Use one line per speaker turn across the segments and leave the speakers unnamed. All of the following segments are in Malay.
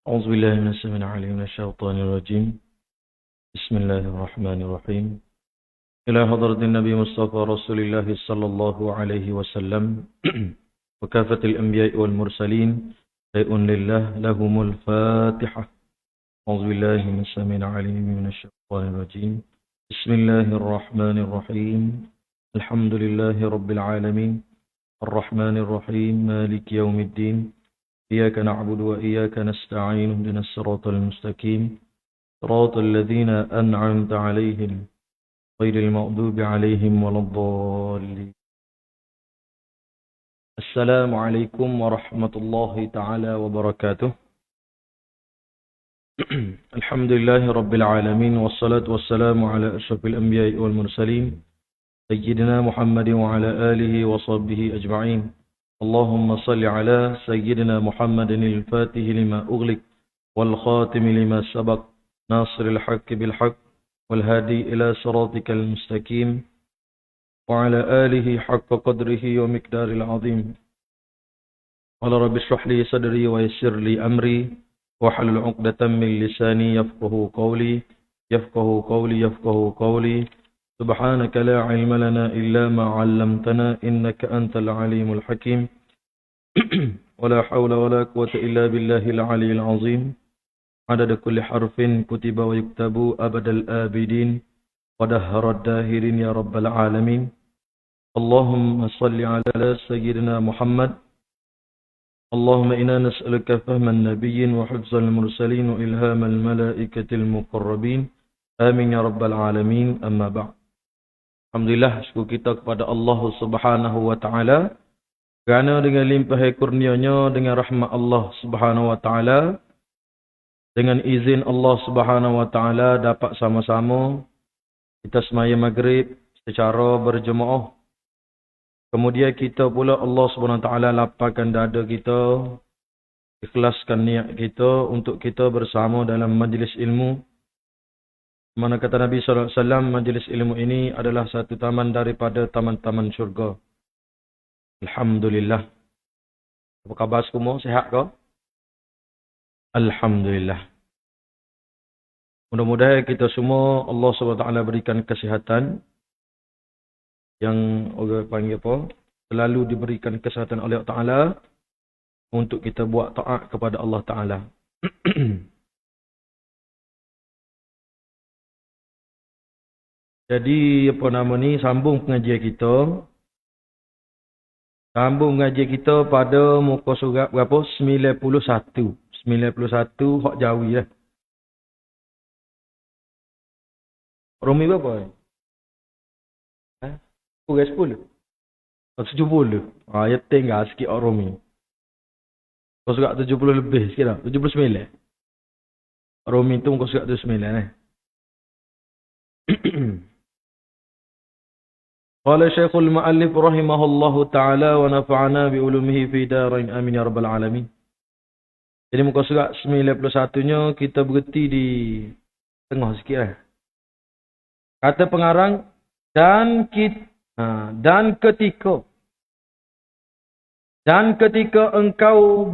أعوذ بالله من السميع العليم من الشيطان الرجيم. بسم الله الرحمن الرحيم. إلى حضرة النبي مصطفى رسول الله صلى الله عليه وسلم وكافة الأنبياء والمرسلين شيء لله لهم الفاتحة. أعوذ بالله من السميع العليم من الشيطان الرجيم. بسم الله الرحمن الرحيم. الحمد لله رب العالمين الرحمن الرحيم مالك يوم الدين إياك نعبد وإياك نستعين اهدنا الصراط المستقيم صراط الذين أنعمت عليهم غير المغضوب عليهم ولا الضالين. السلام عليكم ورحمة الله تعالى وبركاته. الحمد لله رب العالمين والصلاة والسلام على أشرف الأنبياء والمرسلين سيدنا محمد وعلى آله وصحبه أجمعين. اللهم صل على سيدنا محمد الفاتح لما أغلق والخاتم لما سبق ناصر الحق بالحق والهادي إلى صراطك المستقيم وعلى آله حق قدره ومقدار العظيم. قال رب اشرح لي صدري ويسر لي أمري واحلل عقدة من لساني يفقه قولي سبحانك لا علم لنا إلا ما علمتنا إنك أنت العليم الحكيم. ولا حول ولا قوة إلا بالله العلي العظيم. عدد كل حرف كتب ويكتب أبد الآبدين ودهر الداهرين يا رب العالمين. اللهم صل على سيدنا محمد. اللهم إنا نسألك فهم النبي وحفظ المرسلين وإلهام الملائكة المقربين. آمين يا رب العالمين. أما بعد. Alhamdulillah, syukur kita kepada Allah Subhanahu wa taala kerana dengan limpah kurnia-Nya, dengan rahmat Allah Subhanahu wa taala, dengan izin Allah Subhanahu wa taala dapat sama-sama kita semaya maghrib secara berjemaah. Kemudian kita pula Allah Subhanahu wa taala lapangkan dada kita, ikhlaskan niat kita untuk kita bersama dalam majlis ilmu. Mana kata Nabi SAW, majlis ilmu ini adalah satu taman daripada taman-taman syurga. Alhamdulillah. Apa khabar semua? Sihat ke? Alhamdulillah. Mudah-mudahan kita semua Allah SWT berikan kesihatan. Yang orang panggil apa? Selalu diberikan kesihatan oleh Allah Ta'ala untuk kita buat taat kepada Allah Ta'ala. Jadi apa nama ni, sambung pengajian kita. Sambung pengajian kita pada muka surat berapa? 91. 91 hak Jawi lah. Rumi berapa? Kurang 10. 70. Ya tinggal sikit hak Rumi. Muka surat 70 lebih sikit lah. 79. Rumi tu muka surat 79 Qala Syekhul Mu'allif rahimahullahu ta'ala wa nafa'ana bi'ulumihi fi darain amin ya rabbal alamin. Jadi muka surat 91-nya kita berhenti di tengah sikit lah. Kata pengarang, dan ketika engkau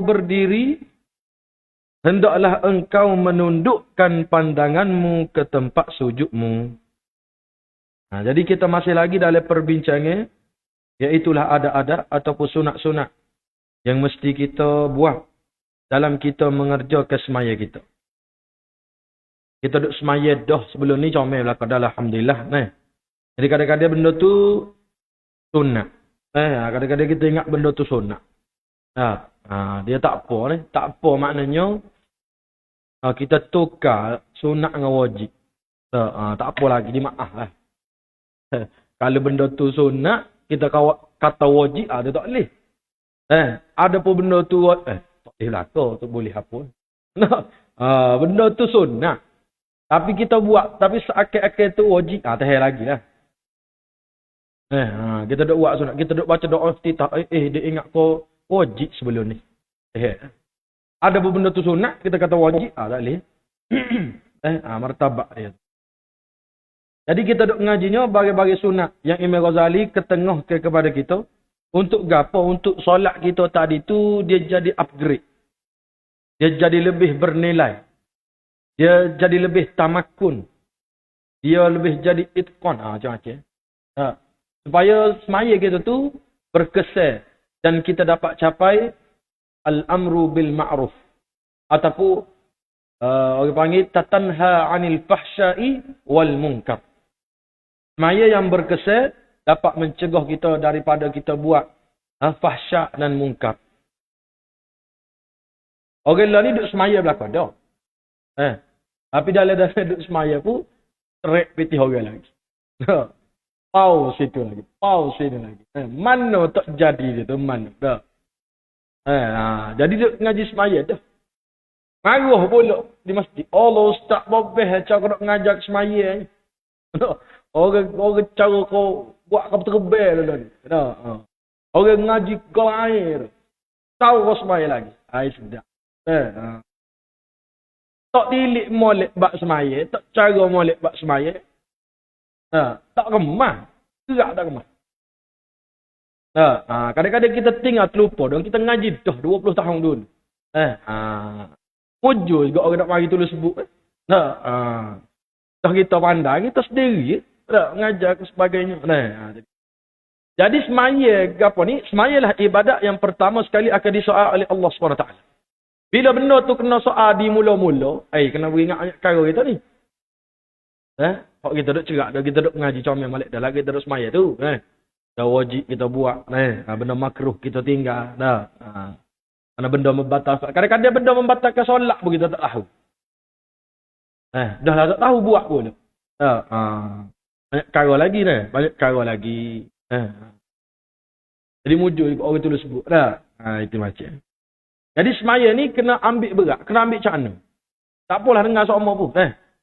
berdiri hendaklah engkau menundukkan pandanganmu ke tempat sujudmu. Jadi kita masih lagi dalam perbincangan, iaitulah ada-ada ataupun sunat-sunat yang mesti kita buat dalam kita mengerjakan semaya kita. Kita duduk semaya dah sebelum ni comel belakang dah, alhamdulillah. Jadi kadang-kadang benda tu sunat. Kadang-kadang kita ingat benda tu sunat. Dia tak apa ni. Tak apa maknanya kita tukar sunat dengan wajib. Tak apa lagi, dimaaf lah. Kalau benda tu sunat, kita kata wajib, dia tak boleh. Ada pun benda tu, tak boleh belakang, tu boleh apa. Benda tu sunat. Tapi kita buat, tapi seakhir-akhir tu wajib, tak lagi lah. Kita duk buat sunat, kita duk baca doa iftitah, dia ingat kau wajib sebelum ni. Ada pun benda tu sunat, kita kata wajib, tak boleh. Martabak dia. Jadi kita duk ngajinya bagi-bagi sunat yang Imam Ghazali ketengah kepada kita. Untuk gapo? Untuk solat kita tadi tu dia jadi upgrade. Dia jadi lebih bernilai. Dia jadi lebih tamakun. Dia lebih jadi itqan. Macam-macam. Supaya semaya kita tu berkesan. Dan kita dapat capai al-amru bil ma'ruf. Ataupun orang panggil tatanha 'anil fahsya'i wal munkar. Semaya yang berkesan dapat mencegah kita daripada kita buat fahsyak dan munkar. Orang lain ni duduk semaya belakang dah. Tapi dalam duduk semaya pun terik pitih orang lagi. Pau situ lagi. Pau sini lagi. Mana tak jadi dia tu. Mana. Dah. Jadi duduk ngaji semaya dah. Maruh pula di masjid. Allah Ustaz Bobeh cara nak ngajak semaya ni. Orang cara kau buat kau terbel dah ni. Orang ngaji kau air. Tahu kau semaya lagi. Air sedap. Tak tilik molek bak semaya. Tak cara molek bak semaya. Tak remah. Gerak tak remah. Kadang-kadang kita tinggal terlupa. Dan kita ngaji dah 20 tahun dulu. Ujur juga orang nak mari tulis sebut. Dah kita pandai. Kita sendiri. Mengajar ke sebagainya. Jadi semaya apa ni? Semaya lah ibadat yang pertama sekali akan disoal oleh Allah SWT. Bila benda tu kena soal di mula-mula, kena beringat ayat kara kita ni. Kalau kita duduk cerak, kita duduk mengaji comel malik dah lagi kita duduk semaya tu. Dah wajib kita buat. Benda makruh kita tinggal. Karena benda membatalkan. Kadang-kadang benda membatalkan solat pun kita tak tahu. Dah lah tak tahu buat pun. Banyak kara lagi ni. Banyak kara lagi. Jadi mujur orang tulis sebut. Itu macam. Jadi semaya ni kena ambil berat. Kena ambil macam mana. Tak apalah dengar seorang pun.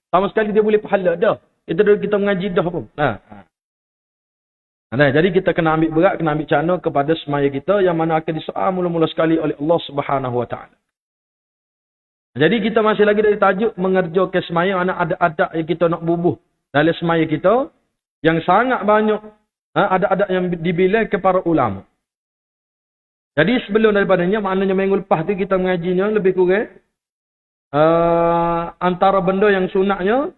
Sama sekali dia boleh pahala dah. Kita mengaji dah pun. Jadi kita kena ambil berat. Kena ambil macam mana kepada semaya kita. Yang mana akan disoal mula-mula sekali oleh Allah Subhanahu Wa Taala. Jadi kita masih lagi dari tajuk mengerjakan semaya. Mana ada adab yang kita nak bubuh dalam semaya kita. Yang sangat banyak. Ada adab yang dibilang kepada ulama. Jadi sebelum daripadanya, maknanya minggu lepas tu kita mengajinya lebih kurang. Antara benda yang sunatnya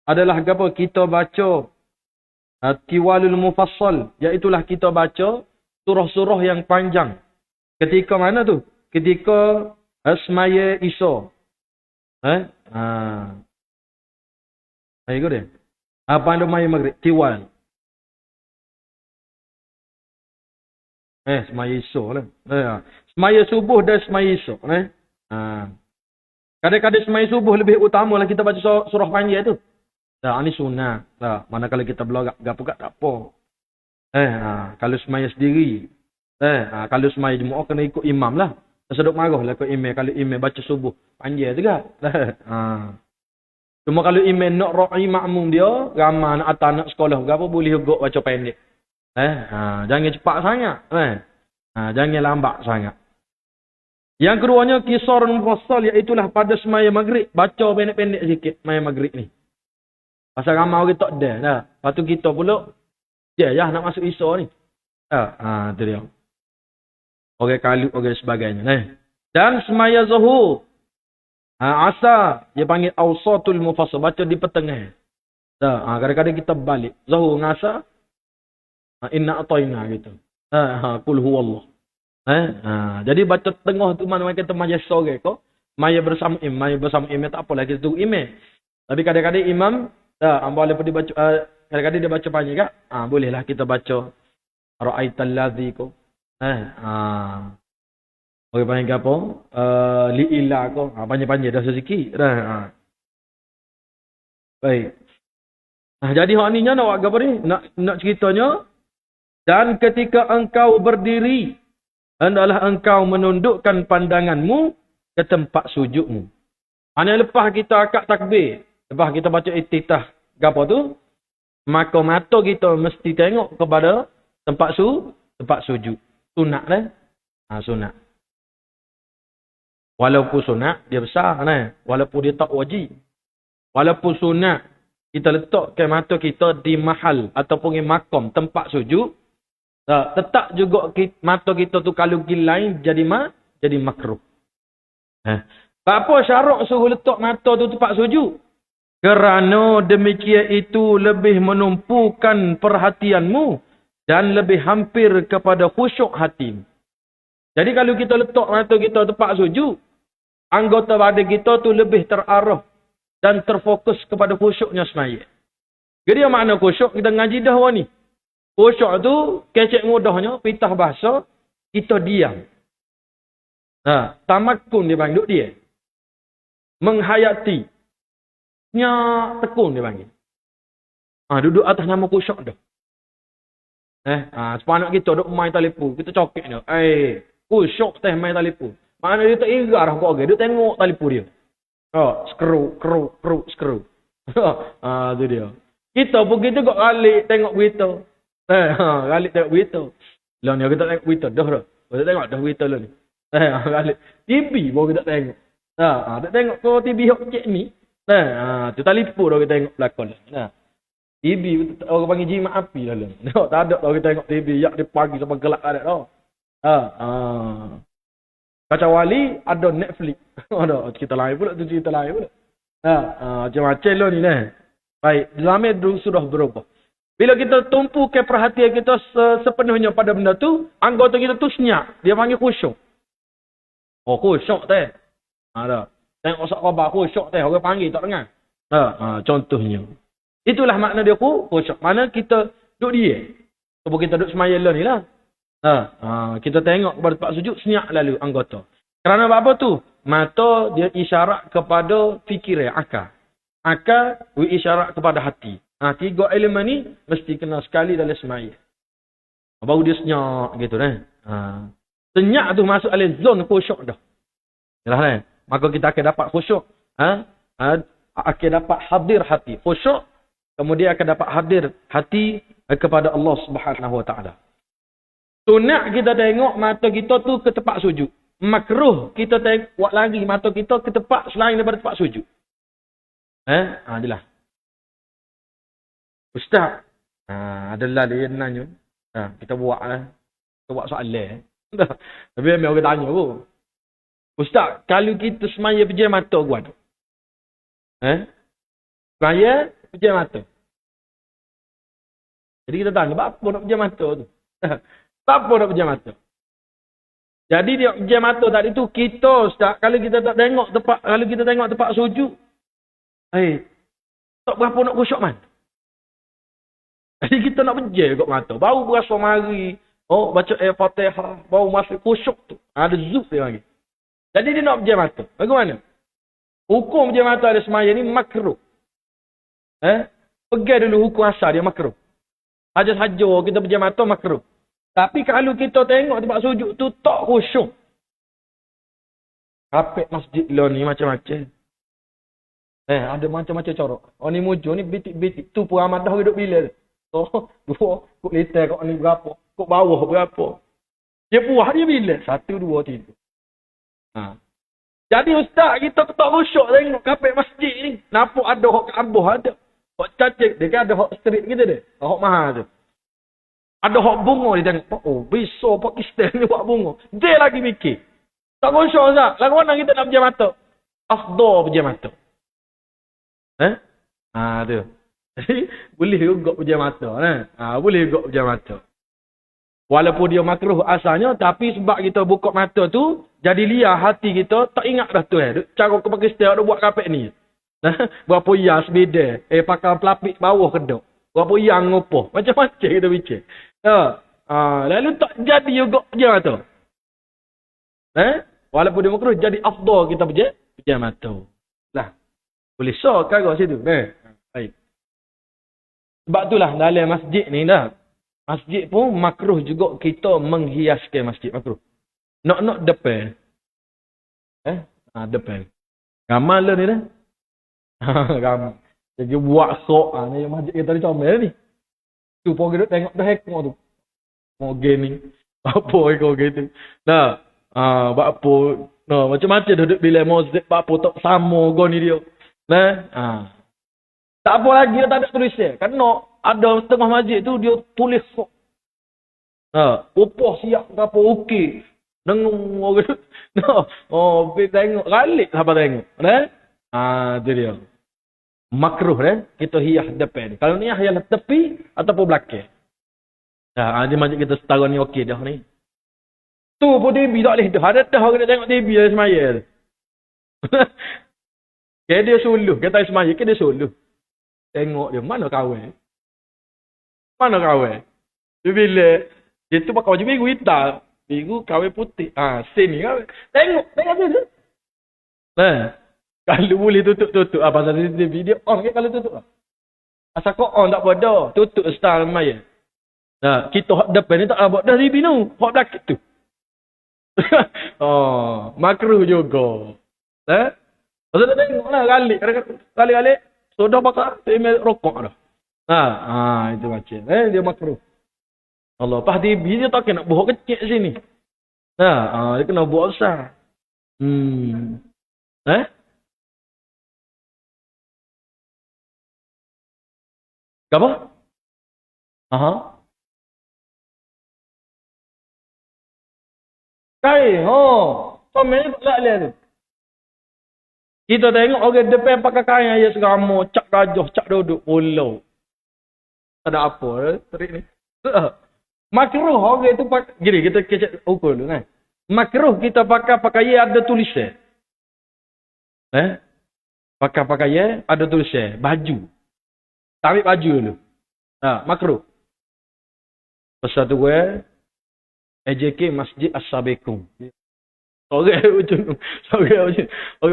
adalah apa? Kita baca Tiwalul Mufassal. Iaitulah kita baca surah-surah yang panjang. Ketika mana tu? Ketika semaya Isya. Ikut dia. Apa yang semaya Maghrib? Tiwal. Semaya Isya lah. Semaya subuh dan semaya Isya. Kadang-kadang semaya subuh lebih utama lah kita baca surah panjang tu. Ini sunnah. Manakala kita belagak, gapuk tak apa. Kalau semaya sendiri. Kalau semaya Jumaat kena ikut imam lah. Seduk marah lah ikut imam. Kalau imam baca subuh panjang juga. Cuma kalau imam nak ra'i makmum dia, ramai anak sekolah berapa boleh juga baca pendek. Jangan cepat sangat. Jangan lambat sangat. Yang keduanya kisar mufassal, iaitulah pada semaya maghrib. Baca pendek-pendek sikit semaya maghrib ni. Pasal ramai orang tak ada. Lepas tu kita pula, nak masuk Isya ni. Itu dia. Orang kalut, orang sebagainya. Dan semaya zuhur. Asar, dia panggil awsatul mufassal. Baca di pertengah. Kadang-kadang kita balik. Zuhur dengan asar. Inna atayna gitu. Qul huwallah. Jadi baca tengah tu mana kita majlis sore ko, maya bersama imam tak apalah kita tunggu imam. Tapi kadang-kadang imam boleh pergi baca kadang-kadang dia baca panjang kak. Bolehlah kita baca ra'aital ladzi ko. Orang panggil apa? Li ila ko. Panjang-panjang dah sikit. Baik. Jadi hak ni nak buat apa ni? Nak ceritanya. Dan ketika engkau berdiri, hendaklah engkau menundukkan pandanganmu ke tempat sujudmu. Hanya lepas kita akad takbir, lepas kita baca iftitah, apa tu? Maka mata kita mesti tengok kepada tempat sujud. Sunat lah. Sunat. Walaupun sunat, dia besar. Walaupun dia tak wajib. Walaupun sunat, kita letakkan mata kita di mahal ataupun di makam tempat sujud. Tetap juga mata kita tu kalau gilai jadi makruh. Apa syarak suruh letak mata tu tempat sujud? Kerana demikian itu lebih menumpukan perhatianmu dan lebih hampir kepada khusyuk hati. Jadi kalau kita letak mata kita tempat sujud, anggota badan kita tu lebih terarah dan terfokus kepada khusyuknya semaya. Jadi yang makna khusyuk kita ngaji dah ni. Khusyuk tu kecek mudahnya pitah bahasa kita diam. Tamakun dia panggil dia. Menghayati. Tekun dia panggil. Duduk atas nama khusyuk dah. Sepanak kita duduk main telefon, kita cokek dia. Khusyuk teh main telefon. Mana dia tak ingat dah kok dia tengok telefon dia. Screw. Tu dia. Kita pun kita kok galik tengok berita. Galik tengok berita. Lah ni kita tengok berita dah. Kita tengok dah berita lah ni. Galik TV baru kita tengok. Tak tengok kau TV hok cek ni. Tu telefon dah kita tengok belakang. TV orang panggil jimat api lah. Tak ada dah kita tengok TV yak dia pagi sampai gelap ada dah. Kacau wali ada Netflix. Ada cerita lain pula tu cerita lain pula. Macam-macam lah ni nah. Baik, dalamnya sudah berubah. Bila kita tumpu ke perhatian kita sepenuhnya pada benda tu, anggota kita tu senyap. Dia panggil khusyuk. Khusyuk teh. Ada. Tengok sak khabar khusyuk teh. Orang panggil tak dengar. Contohnya. Itulah makna dia khusyuk. Mana kita duduk dia. Sebab kita duduk semaya lah ni lah. Kita tengok kepada tempat sujud, senyap lalu anggota. Kerana apa tu? Mata dia isyarat kepada fikiran, akal. Akal isyarat kepada hati. Tiga elemen ni mesti kena sekali dalam semaya. Baru dia senyap gitu kan. Senyap tu masuk dalam zon khusyuk dah. Yalah kan? Maka kita akan dapat khusyuk. Akan dapat hadir hati. Khusyuk. Kemudian akan dapat hadir hati kepada Allah Subhanahu Wa Taala. Sunat kita tengok mata kita tu ke tempat sujud. Makruh kita tengok buat lagi mata kita ke tempat selain daripada tempat sujud. Adalah. Ustaz. Adalah dia nanya. Kita buat lah. Kita buat soalan. Tapi memang orang tanya pun. Ustaz, kalau kita semaya pejam mata kuat. Semaya pejam mata. Jadi kita tanya, apa nak pejam mata tu? Apa nak pejam mata? Jadi dia pejam mata tadi tu kita Ustaz, kalau kita tak tengok tempat, kalau kita tengok tempat sujud, tak berapa nak khusyuk man. Jadi kita nak pejam kat mata. Baru berasa mari. Baca Al-Fatihah. Baru masuk khusyuk tu. Ada zuf dia lagi. Jadi dia nak pejam mata. Bagaimana? Hukum pejam mata ada semaya ni makruh. Pegang dulu hukum asal dia makruh. Saja-saja kita pejam mata makruh. Tapi kalau kita tengok tempat sujud tu tak khusyuk. Kapek masjid lah ni macam-macam. Ada macam-macam corak. Ni mujur ni bitik-bitik. Tu pun amat dah hidup bila. Dua. Kok liter kok ni berapa. Kok bawah berapa. Dia puas dia bila. 1, 2, 3. Jadi ustaz kita tak khusyuk tengok kapek masjid ni. Nampak ada hak Kaabah ada. Hak cacik. Dia kan ada hak street kita dia. Hak mahal tu. Ada hak bunga dia tengok. Bisa Pakistan ni buat bunga. Dia lagi mikir. Tak khusyuk ustaz. Lagu mana kita nak pejam mata? Afdal pejam mata. Tu. Boleh juga pejam mata. Boleh juga pejam mata. Walaupun dia makruh asalnya, tapi sebab kita buka mata tu, jadi liar hati kita, tak ingat dah tu. Cara ke Pakistan ada buat kapek ni. Berapa yang sebeda. Pakai pelapik bawah kedok. Berapa yang ngopoh. Macam-macam kita bincang. Lalu tak jadi juga pejam mata. Walaupun dia makruh, jadi afdal kita pejam mata. Lah. Boleh sok kat situ. Baik. Sebab itulah dalam masjid ni dah. Masjid pun makruh juga kita menghiaskan masjid. Makruh. Nak depan. Depan. Gamal lah ni dah. Gamal. Jadi buat sok. Ni masjid kita ni comel ni. Tu pun kita tengok dah hekor tu. Mau gaming. Apa hekor gitu. Dah. Apa. Macam-macam duduk bila masjid. Apa tak sama kau ni dia. Tak apa lagi tak ada tulisnya. Kerana ada setengah masjid tu dia tulis sok. Upah siap apa okey. Dengung orang. Tengok galik siapa tengok. Tu dia. Makruh kita hias depan. Kalau ni hias tepi ataupun belakang. Dia macam kita setara ni okey dah ni. Tu pun TV tak boleh dah. Ada dah orang nak tengok TV dia semaya. Dia suluh. Kita semaya dia suluh. Tengok dia. Mana kawan? Mana kawan? Bila dia tu pakai baju biru hitam. Biru kawan putih. Sini kawan. Tengok dia. Kalau boleh tutup. Pasal TV dia on ke kalau tutup. Asal kau on tak apa dah. Tutup style semaya. Kita hak depan ni tak nak buat dah TV tu. Hak belakang tu. Makruh juga. Pasal dia tengoklah kali-kali sudah bakar email rokok dah. Itu macam. Dia makruh. Allah, pas TV dia tak kena buat kecil sini. Dia kena buat besar. Apa? Kain, sama ni tak lihat tu. Kita tengok orang depan pakai kain ayat serama, cak gajah, cak duduk, pulau. Tak ada apa, terik ni. Makruh orang tu pakai, gini kita kecek ukur dulu kan. Makruh kita pakai pakaian ada tulisan. Pakai pakaian ada tulisan, baju. Tarik baju dulu. Makruh. Pasal tu AJK Masjid As-Sabiqum. Orang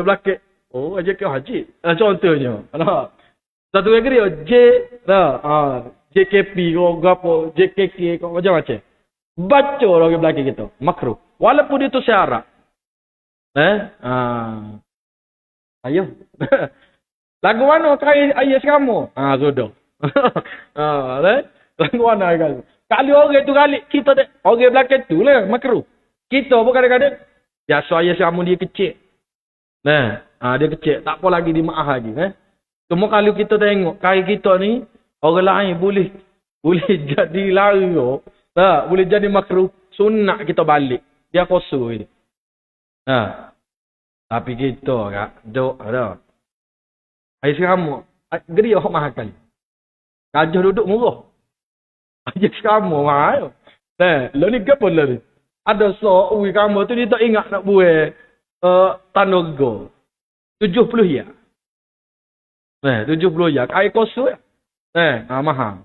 belakang. AJK Haji. Contohnya. Satu lagi dia JKP kau apa, JKK kau macam-macam. Baca orang belakang kita. Makruh. Walaupun dia tu syarat. Ayo. Lagu mana kain ayat kamu? Sudah. Lagu mana kain? Kalau orang tu kali kita orang belakang tu lah makruh. Kita pun kadang-kadang biasa ayah kamu dia kecil. Dia kecil, tak apa lagi dimaaf lagi, Cuma kalau kita tengok kain kita ni orang lain boleh jadi lara, boleh jadi makruh, sunat kita balik. Dia kosong ini. Tapi kita kak dok ada. Ayah kamu geri hok mahal kali. Gajah duduk murah. Ayah kamu mahal. Lo ni ke pun ni. Ada ui kamu tu dia tak ingat nak buat tanaga. 70 ya. 70 ya. Air kosong. Mahal.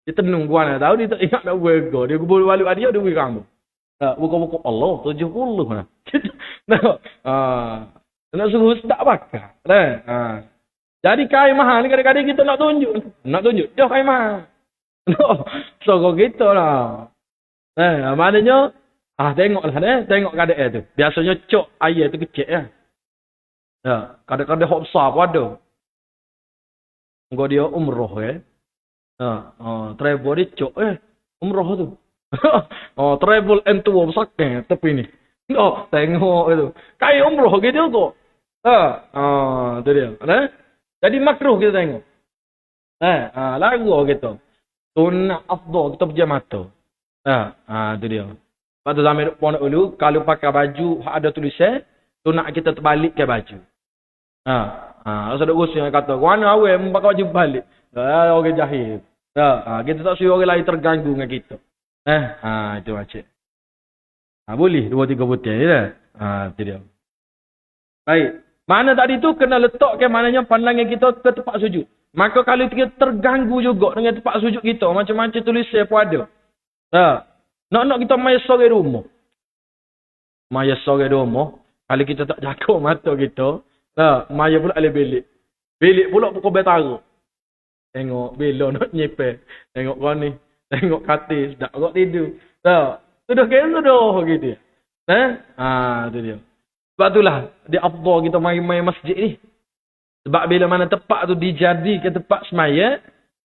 Dia tenung buat tahu dia tak ingat nak buat go. Dia kubur balik dia duit kamu. Buka-buka Allah 70 lah. Nak suruh tak bakar. Jadi kain mahal ni kadang-kadang kita nak tunjuk. Dah kain mahal. So kau gitu lah. Maknanya tengoklah tengok keadaan tu. Biasanya cok air tu kecil ya. Kadang-kadang hok besar pun ada. Engkau dia umroh travel dia cok umroh tu. Travel tua besar tepi ni. Tengok itu. Kain umroh gitu kok. Tu dia. Jadi makruh kita tengok. Lagu gitu. Sunnah afdal kita pejam mata. Tu dia. Lepas tu zaman pondok dulu, kalau pakai baju ada tulisan, sunnah kita terbalik ke baju. Rasa ada usia yang kata, mana awak pakai baju balik? Orang jahil. Kita tak suruh orang lain terganggu dengan kita. Itu macam. Boleh 2-3 putih ni dah. Tu dia. Baik. Mana tadi tu kena letakkan maknanya pandangan kita ke tempat sujud. Maka kalau kita terganggu juga dengan tempat sujud kita, macam-macam tulisan pun ada. Nak kita main sore rumah. Main sore rumah, kalau kita tak jaga mata kita, main pula ada belik. Belik pula pukul betara. Tengok bila nak nyepel. Tengok kau ni. Tengok katil, tak kau tidur. Sudah gitu. Tu dia. Sebab itulah dia afdal kita main masjid ni. Sebab bila mana tempat tu dijadikan tempat semaya,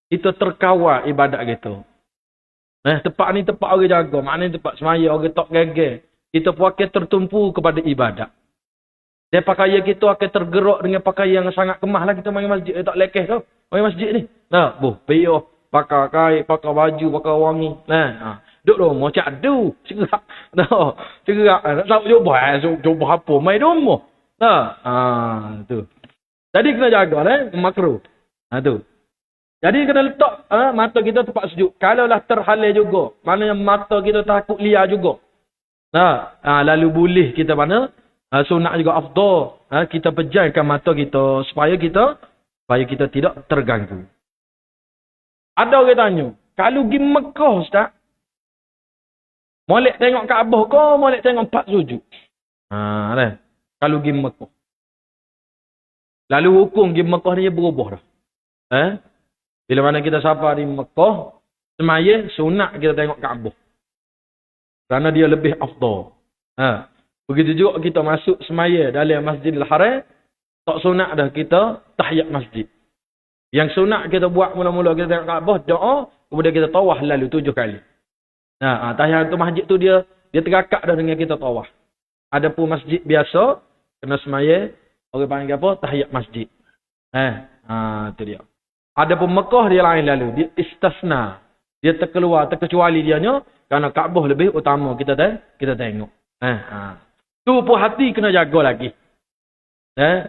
kita terkawal ibadat kita. Tempat ni tempat orang jaga. Maknanya tempat semaya, orang tak gagal. Kita pun akan tertumpu kepada ibadat. Dan pakaian kita akan tergerak dengan pakaian yang sangat kemah lah kita main masjid. Tak lekeh tau. Main masjid ni. Piyuh, pakai kain, pakai baju, pakai wangi. duk rumah cadu, cerak. Nah, cerak nak tahu cuba apa mai rumah. Nah, tu. Jadi kena jaga makruh. Tu. Jadi kena letak mata kita tempat sujud. Kalaulah terhalal juga, maknanya mata kita takut liar juga. Lalu boleh kita mana sunat juga afdal. Kita pejamkan mata kita supaya kita tidak terganggu. Ada orang tanya, kalau pergi Mekah Ustaz, molek tengok Kaabah ke molek tengok empat sujud? Kalau pergi Mekah. Lalu hukum pergi Mekah ni berubah dah. Bila mana kita sampai di Mekah, semaya sunat kita tengok Kaabah. Kerana dia lebih afdal. Begitu juga kita masuk semaya dalam Masjidil Haram, tak sunat dah kita tahiyat masjid. Yang sunat kita buat mula-mula kita tengok Kaabah, doa, kemudian kita tawaf lalu 7 kali. Tahiyat tu masjid tu dia terangkat dah dengan kita tawaf. Adapun masjid biasa, kena semaya, orang panggil apa? Tahiyat masjid. Tu dia. Adapun Mekah dia lain lalu, dia istisna. Dia terkecuali dianya, kerana Kaabah lebih utama kita tengok. Tu pun hati kena jaga lagi.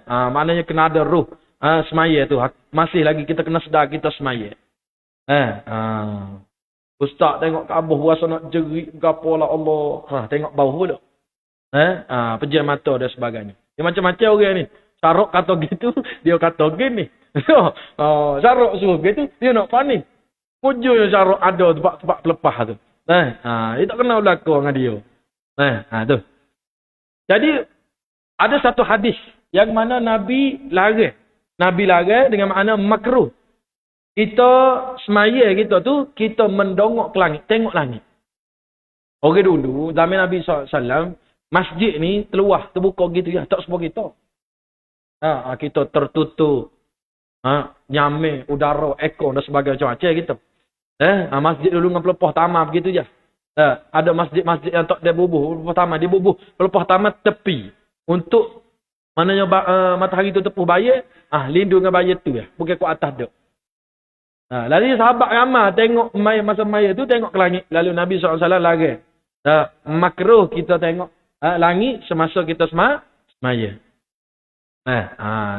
Maknanya kena ada ruh semaya tu. Masih lagi kita kena sedar kita semaya. Ustaz tengok Kaabah rasa nak jerit ke apa lah Allah. Tengok bawah pula. Pejam mata dan sebagainya. Dia macam-macam orang ni. Syarok kata gitu, dia kata gini. Syarok suruh gitu, dia nak panik. Pujuknya Syarok ada tempat pelepah tu. Dia tak kenal berlaku dengan dia. Tu. Jadi, ada satu hadis yang mana Nabi larang dengan makna makruh. Kita semaya kita tu, kita mendongok ke langit, tengok langit. Orang dulu, zaman Nabi SAW, masjid ni terbuka gitu ya, tak semua kita. Kita tertutup. Nyamai, udara, ekor dan sebagainya macam-macam gitu. Masjid dulu dengan pelepah tamat begitu je. Ada masjid-masjid yang tak dia bubuh, pelepah tamat, dia bubuh pelepah tamat tepi. Untuk maknanya matahari tu tepuh bayar, lindung dengan bayar tu ya. Bukan ke atas dia. Lalu sahabat ramai tengok masa maya tu tengok ke langit. Lalu Nabi SAW larang. Makruh kita tengok langit semasa kita semaya.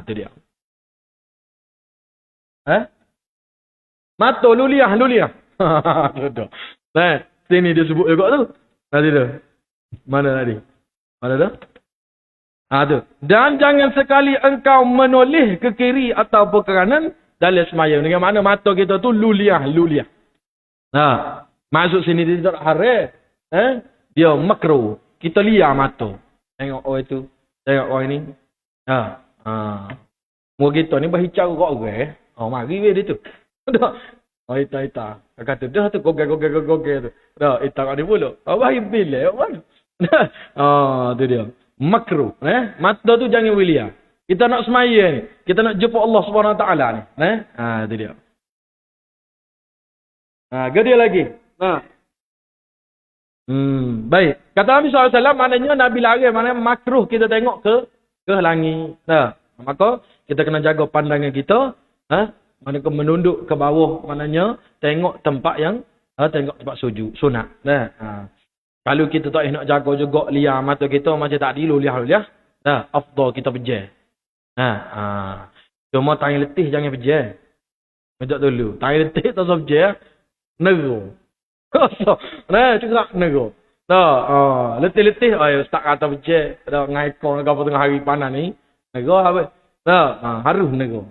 Tu dia. Mata luliah. Sini dia sebut juga tu. Tadi tu. Mana tadi? Mana tu? Tu. Dan jangan sekali engkau menoleh ke kiri atau ke kanan dalam semaya. Dengan mana mata kita tu luliah. Masuk sini dia tak haram. Dia makruh. Kita liar mata. Tengok orang tu. Tengok orang ni. Muka kita ni berhicau kat orang. Mari dia tu. Ita. Kata dah tu gogel tu. Dah ita kat dia pula. Wahai bila mana? Tu dia. Makruh, mata tu jangan wilia. Kita nak semaya ni. Kita nak jumpa Allah Subhanahu Wa Taala ni, tu dia. Gede lagi. Baik. Kata Nabi SAW, maknanya Nabi larang, maknanya makruh kita tengok ke langit. Maka kita kena jaga pandangan kita, maknanya menunduk ke bawah, maknanya tengok tempat yang tengok tempat sujud, sunat. Kalau kita tak nak jaga juga liar mata kita macam tak dilu liar. Afdal kita pejar. Cuma tangan letih jangan pejar. Macam dulu. Tangan letih tak usah pejar. Neru. Cakap neru. Letih-letih. Ustaz kata pejar. Ngaikong ke apa tengah hari panas ni. Neru apa? Harus neru.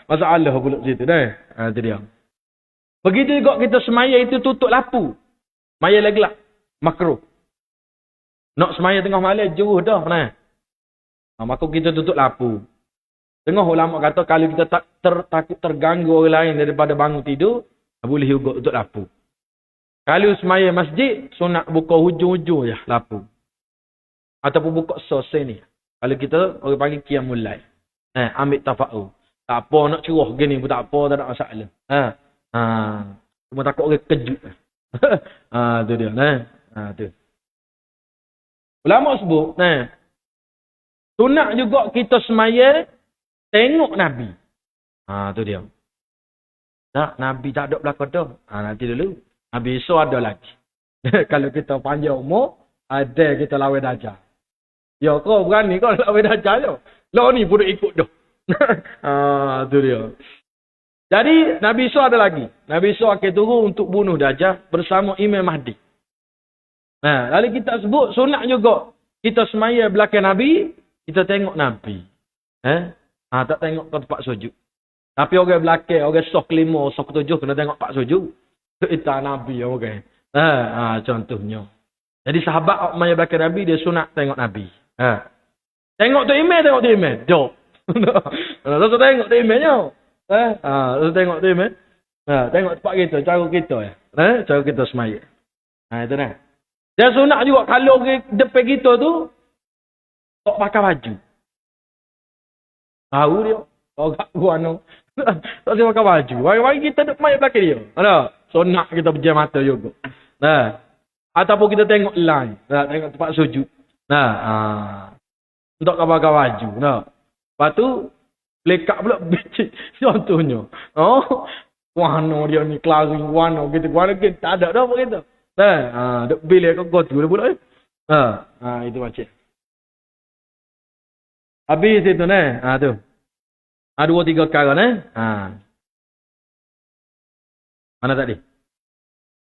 Masalah pula situ. Itu dia. Begitu juga kita semaya itu tutup lapu. Maya lagi lah. Makruh. Nak semaya tengah malam jauh dah. Maka kita tutup lapu. Tengah ulama kata kalau kita takut terganggu orang lain daripada bangun tidur, boleh juga tutup lapu. Kalau semaya masjid, sunat buka hujung-hujung je lapu. Ataupun buka selesai ni. Kalau kita orang panggil qiyamul lail. Ambil tafa'u. Tak apa nak curah gini pun tak apa, tak ada masalah. Cuma takut orang kejut. Tu dia. Tu. Ulama sebut, sunat juga kita semaya tengok Nabi. Tu dia. Tak, Nabi tak ada belakang dah. Nanti dulu.
Nabi Isa ada lagi. Kalau kita panjang umur, ada kita lawan dajjal. Ya kau berani kau lawan dajjal je. Lah ni pun ikut dah. Tu dia. Jadi Nabi Isa ada lagi. Nabi Isa akan turun untuk bunuh dajjal bersama Imam Mahdi. Lalu kita sebut sunat juga. Kita semaya belakang Nabi, kita tengok Nabi. Tak tengok ke tempat sujud. Tapi orang belakang, orang soh kelima, soh ketujuh kena tengok pak sujud. Itu Nabi orang. Contohnya. Jadi sahabat maya belakang Nabi, dia sunat tengok Nabi. Tengok tu email, tengok tu email. Jom. Terus tengok tu emailnya. Terus tengok tu email. Tengok tempat kita, cara kita. Cara kita semaya. Itu dah. Dia sunat juga kalau depan kita tu, tak pakai baju. Tahu dia. Orang guano. Tak boleh pakai baju. Bagi kita duduk main belakang dia. Ada. Sunat kita pejam mata juga. Ataupun kita tengok line. Tengok tempat sujud. Untuk pakai baju. Lepas tu, lekat pula becik. Contohnya. Guano dia ni, kelari guano. Guano kita tak ada dah apa kita. Duk bilik kau gotu pula. Itu macam. Habis itu tu. 2-3 perkara Mana tadi?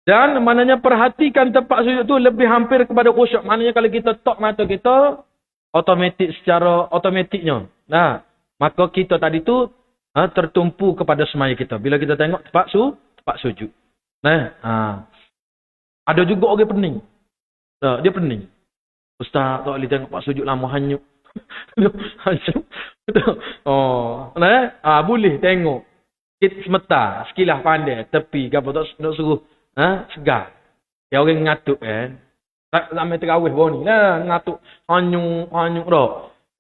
Dan maknanya perhatikan tempat sujud tu lebih hampir kepada khusyuk. Maknanya kalau kita tok mata kita automatik secara automatiknya. Maka kita tadi tu tertumpu kepada semaya kita. Bila kita tengok tempat sujud. Ada juga orang pening. Dia pening. Ustaz, tak boleh tengok pak sujud lama hanyut. Hanyut. Boleh tengok. Semeta, sekilah pandai, tepi, apa tak suruh. Segar. Ya orang ngatuk tak sampai terawih bawah ni. Ngatuk. Hanyut dah.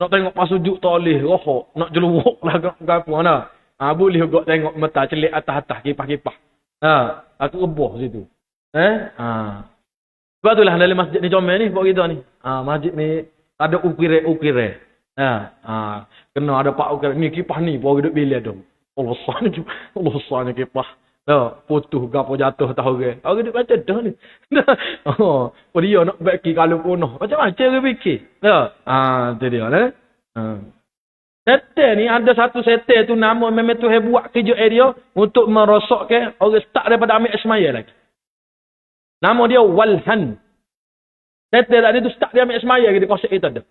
Nak tengok pak sujud tak boleh. Rohok. Nak jeluhuk lah apa. Boleh juga tengok mata celik atas-atas, kipah-kipah. Aku reboh situ. Sebab itulah dalam masjid ni comel ni buat kita ni. Masjid ni ada ukir-ukir. Kena ada pak ukir ni kipah ni baru duduk bilik tu. Allah sahnya kipah. Putuh gapo jatuh tahu ke. Orang duduk baca dah ni. Dia nak baki kalau punah. Macam-macam dia fikir. Tu dia Setel ni ada satu setel tu nama memang tu buat kerja dia untuk merosakkan orang start daripada ambil semaya lagi. Nama dia Walhan. Setel tadi tu start dia ambil semaya kita kosek kita dah.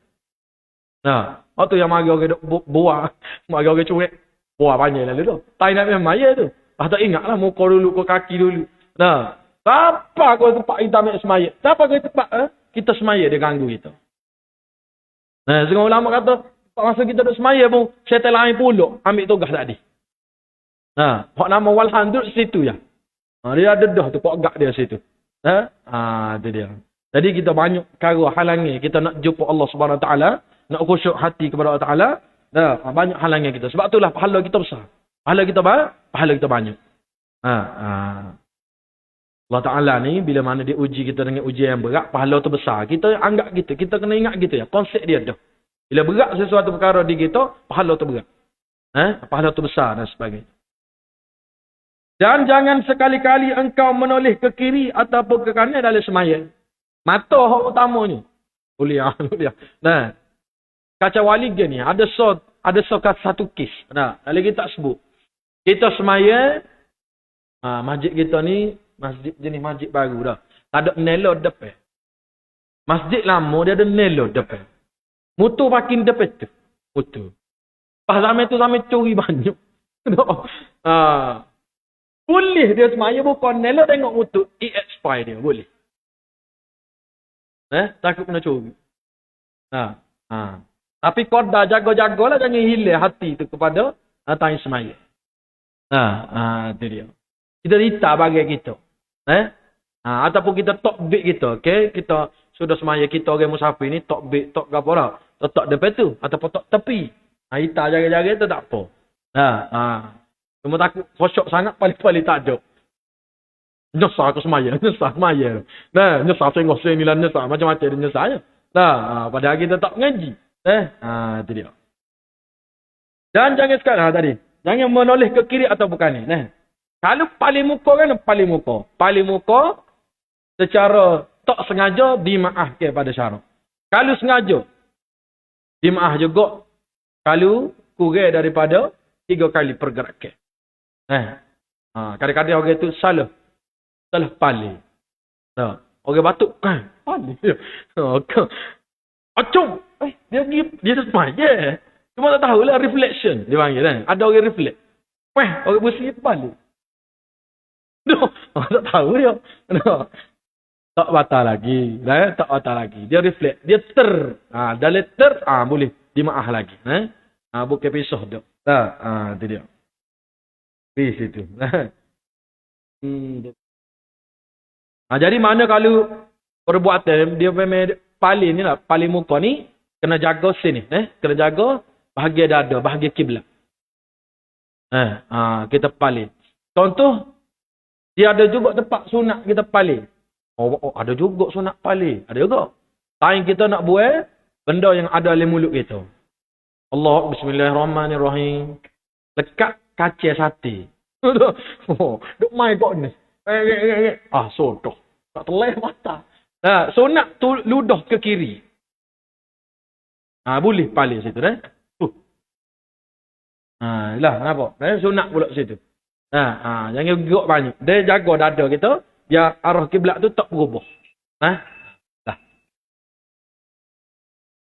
Tu yang mari orang buah, mari orang curik. Buah panjang lalu tu. Tai nak ambil semaya tu. Tak ingatlah muka dulu ke kaki dulu. Apa kau tempat kita ambil semaya? Apa kau tempat kita semaya dia ganggu kita. Setengah ulama kata masa kita duduk semaya pun, syaitan lain pulak ambil tugas tadi. Hak nama Walhan duduk situ ya. Dia ada dah tu, pok gak dia situ. Itu dia. Jadi kita banyak perkara halangi kita nak jumpa Allah Subhanahu Wa Taala, nak khusyuk hati kepada Allah Taala. Banyak halangi kita. Sebab itulah pahala kita besar. Pahala kita banyak. Allah Taala ni bila mana dia uji kita dengan ujian yang berat, pahala tu besar. Kita anggap gitu, kita kena ingat gitu ya. Konsep dia dah. Bila berat sesuatu perkara di kita, pahala tu berat. Pahala tu besar dan sebagainya. Dan jangan sekali-kali engkau menoleh ke kiri ataupun ke kanan dalam semaya. Mata hak utamanya. Kuliah. Kaca wali dia ni ada satu kes. Lalu kita sebut. Kita semaya masjid kita ni masjid jenis masjid baru dah. Tak ada nelo depan. Masjid lama dia ada nelo depan. Motor parking depan tu. Motor. Pas zaman tu sampai curi banyak. Boleh dia semaya bukan nelo tengok motor EX5 dia. Boleh. Takut kena curi. Tapi koda jaga-jagalah jangan hilang hati tu kepada tanya semaya. Itu dia. Kita rita bagi kita. Ataupun kita tok big kita. Okay? Kita sudah semaya kita orang musafir ni tok big, tok apa dah. Tok depan tu. Ataupun tok tepi. Rita jaga-jaga tu tak apa. Cuma takut kosok sangat paling-paling tak ada. Nyesal aku semaya. Nyesal. Nyesal sengok-seng ni lah nyesal. Macam-macam dia nyesalnya. Padahal kita tak mengaji. Itu dia. Dan jangan sekarang tadi. Jangan menoleh ke kiri atau bukan ni. Kalau paling muka kan paling muka. Paling muka secara tak sengaja dimaafkan pada syarak. Kalau sengaja dimaaf juga kalau kurang daripada 3 kali pergerakan. Kadang-kadang orang itu salah paling. Orang batuk paling. Acung. Dia semaya. Cuma tak tahulah reflection dia panggil kan. Ada orang reflect. Orang bersih paling. Tak tahu dia. Tak batal lagi. Tak batal lagi. Dia reflect. Dia dah letter. Boleh dimaaf lagi. Bukan pisah dah. Itu dia. Peace itu. Jadi mana kalau perbuatan dia memang paling ni lah. Paling muka ni. Kena jaga sini. Kena jaga bahagian dada. Bahagian kiblat. Kita paling. Contoh. Dia ada juga tempat sunat kita paling. Ada juga sunat paling. Ada juga. Time kita nak buat benda yang ada dalam mulut kita. Allah, bismillahirrahmanirrahim. Lekat kaca sate. Duk main kok ni. Sodoh. Tak terleh mata. Sunat tu ludah ke kiri. Boleh paling situ. Lah, kenapa? Sunat pula situ. Jangan gerak banyak. Dia jaga dada kita. Biar arah kiblat tu tak berubah. Lah.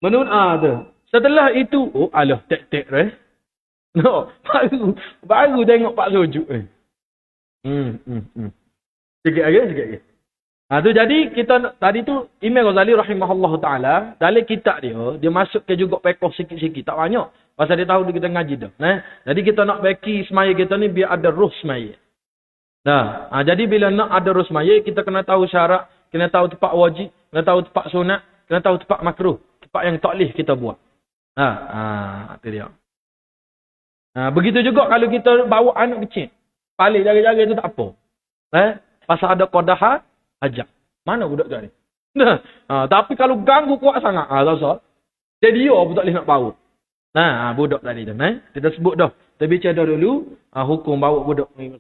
Menurut tu. Setelah itu. Alah, tek-tek. Baru tengok Pak Sujud. Sikit lagi. Tu jadi kita tadi tu Imam Ghazali rahimahullah taala dalam kitab dia masuk ke juga pekoh sikit-sikit tak banyak. Pasal dia tahu kita ngaji dah. Jadi kita nak baki semaya kita ni biar ada roh semaya. Jadi bila nak ada roh semaya kita kena tahu syarat, kena tahu tempat wajib, kena tahu tempat sunat, kena tahu tempat makruh, tempat yang tak boleh kita buat. Itu dia. Begitu juga kalau kita bawa anak kecil. Paling jaga-jaga itu tak apa. Pasal ada qadaha hajat. Mana budak tu ni? Tapi kalau ganggu kuat sangat, jadi dia pun tak boleh nak bawa. Budak tadi tu. Kita sebut dah. Kita bicara dulu hukum bawa budak ni.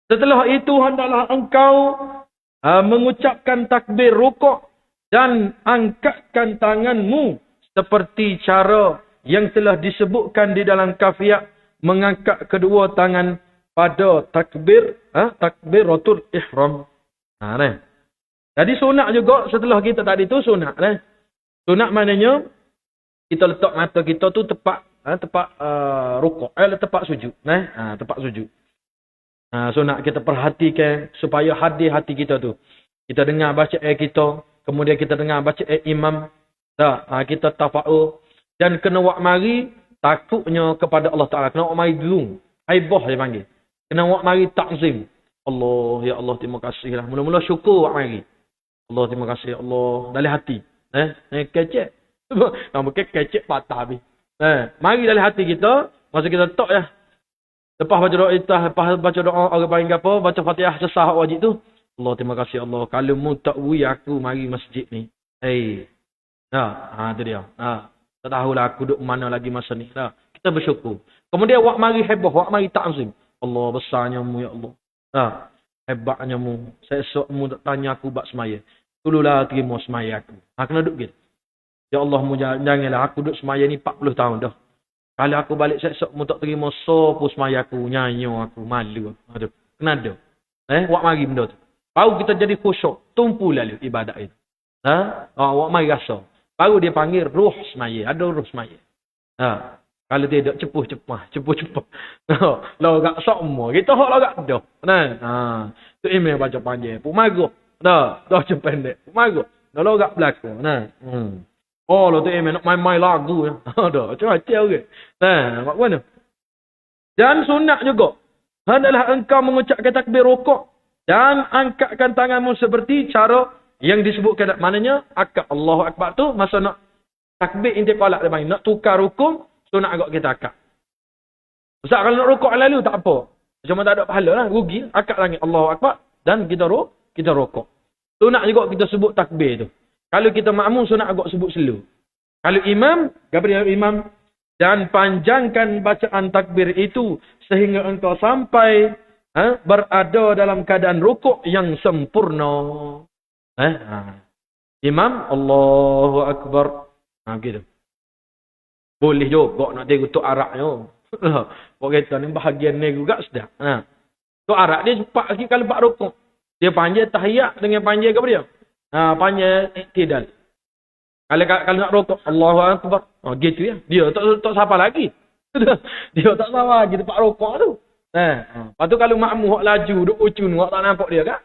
Setelah itu hendaklah engkau mengucapkan takbir rukuk dan angkatkan tanganmu seperti cara yang telah disebutkan di dalam kafiat mengangkat kedua tangan pada takbiratul ihram. Jadi sunat juga setelah kita tadi tu sunat. Sunat maknanya kita letak mata kita tu tepat rukuk, tempat sujud. Tempat sujud. Sunat kita perhatikan supaya hadir hati kita tu. Kita dengar baca kita, kemudian kita dengar baca imam. Kita tafa'ul dan kena wak mari takutnya kepada Allah Taala. Kena wak mari gerung. Haibah dia panggil. Kena wak mari takzim. Allah, ya Allah, terima kasih lah. Mula-mula syukur wak mari. Allah, terima kasih Allah. Dari hati. Kecek. Nama kecek patah habis. Mari dari hati kita. Masa kita letak ya. Lepas baca doa itah, lepas baca doa orang panggil apa, baca Fatihah sesah wajib tu. Allah, terima kasih Allah. Kalau mu tak wui aku mari masjid ni. Itu dia. Tak tahulah aku duduk mana lagi masa ni. Kita bersyukur. Kemudian wak mari hebah, wak mari ta'zim. Allah, besarnya mu ya Allah. Hebatnya mu. Seesok mu tak tanya aku bak semaya. Tululah terima semaya aku. Kena duduk gitu. Ya Allah mu janganlah aku duduk semaya ni 40 tahun dah. Kalau aku balik seesok mu tak terima sopo semaya aku. Nyanyo aku. Malu aku. Aduh. Kena ada. Wak mari benda tu. Baru kita jadi khusyuk. Tumpu lalu ibadat itu. Wak mari rasa. Baru dia panggil ruh semaya. Ada ruh semaya. Kalau tidak cepuh-cepah. Logak semua. Kita hak logak dah. Tu email baca panjang. Pumago. Dah baca pendek. Pumago. Dah logak belakang. Lo tu email nak main-main lagu. Dah. Macam-macam ke. Mak mana? Dan sunat juga. Hendaklah engkau mengucapkan takbir rukuk. Dan angkatkan tanganmu seperti cara yang disebutkan. Maknanya akad Allahu Akbar tu. Masa nak takbir intiqalat dia panggil. Nak tukar rukuk. Sunat agak kita akad. Ustaz kalau nak rukuk lalu tak apa. Cuma tak ada pahala lah. Rugi. Akad langit Allahu Akbar. Dan kita rukuk. Sunat juga kita sebut takbir tu. Kalau kita makmum sunat agak sebut slow. Kalau imam. Gabriel imam. Dan panjangkan bacaan takbir itu. Sehingga engkau sampai berada dalam keadaan rukuk yang sempurna. Imam Allahu Akbar. Begitu. Boleh juga nak tengok tok araknya. Kok kita ni bahagian ni juga sudah. Tok arak dia cepat lagi kalau buat rukuk. Dia panjang tahiyat dengan panjang apa dia? Panjang iktidal. Kalau nak rukuk Allahu Akbar. Gitu ya. Dia tak siapa lagi. Dia tak sama lagi tempat rukuk tu. Lepas tu kalau makmum hak laju duk ucun hak tak nampak dia kan?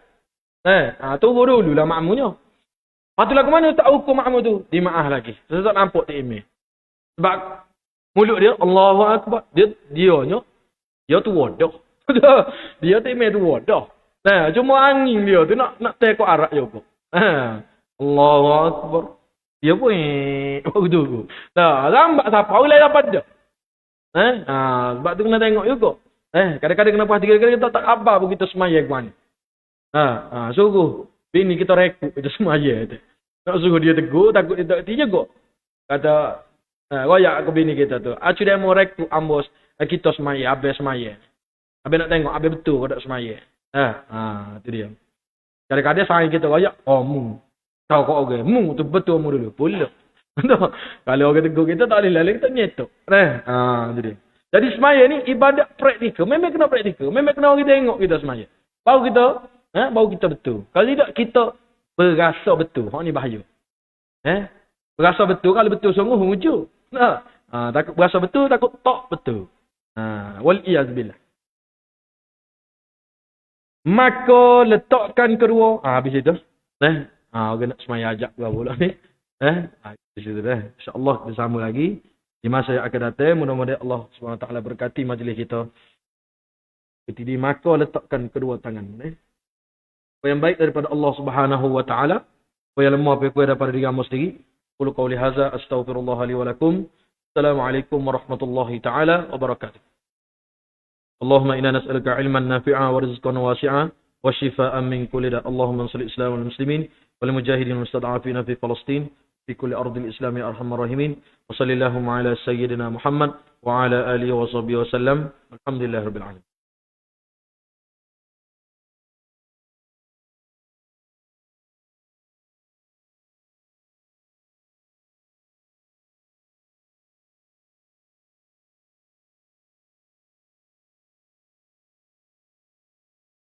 Tunggu dululah makmumnya. Lepas tu lagu mana tak hukum makmum tu? Dimaaf lagi. Tak nampak tak email. Sebab mulut dia Allahu Akbar. Dia tu wadah. Dia tak email tu wadah. Cuma angin dia tu nak tekok arak juga. Allahu Akbar. Dia pun begitu. Lambat siapa oleh dapat dia. Sebab tu kena tengok juga. Kadang-kadang kena pasti kadang-kadang kita tak khabar pun kita semaya ke mana. Suruh bini kita rekut kita semaya tu. Nak suruh dia tegur takut dia tak kerti juga. Kata royak ke bini kita tu. Acu dia mau rekut ambos kita semaya, habis semaya. Habis nak tengok habis betul ke tak semaya. Tu dia. Kadang-kadang saya kita royak, mu. Tahu kau orang, mu tu betul mu dulu. Pula. Kalau orang tegur kita tak boleh lalu kita nyetok. Tu dia. Jadi semaya ni ibadat praktikal. Memang kena praktikal. Memang kena orang tengok kita semaya. Baru kita betul. Kalau tidak kita berasa betul. Hak ni bahaya. Berasa betul kalau betul sungguh wujud. Takut berasa betul, takut tak betul. Wal iyaz billah. Maka letakkan kedua. Habis itu. Orang nak semaya ajak gua pula ni. Di situ dah. InsyaAllah kita sambung lagi. Di masa yang akan datang, mudah-mudahan Allah SWT berkati majlis kita. Jadi maka letakkan kedua tangan. Apa yang baik daripada Allah SWT. Apa yang lemah daripada diri kamu sendiri. Qulu qawli hadza astaghfirullah li wa lakum. Assalamualaikum warahmatullahi ta'ala wabarakatuh. Allahumma inna nas'aluka ilman nafi'a wa rizqan wasi'a wa shifaan min kulli da. Allahumma salli islam wal muslimin wal mujahidin mustad'afina fi Palestin. في كل أرض الإسلام يا أرحم الراحمين وصلى اللهم على سيدنا محمد وعلى آله وصحبه وسلم الحمد لله رب العالمين.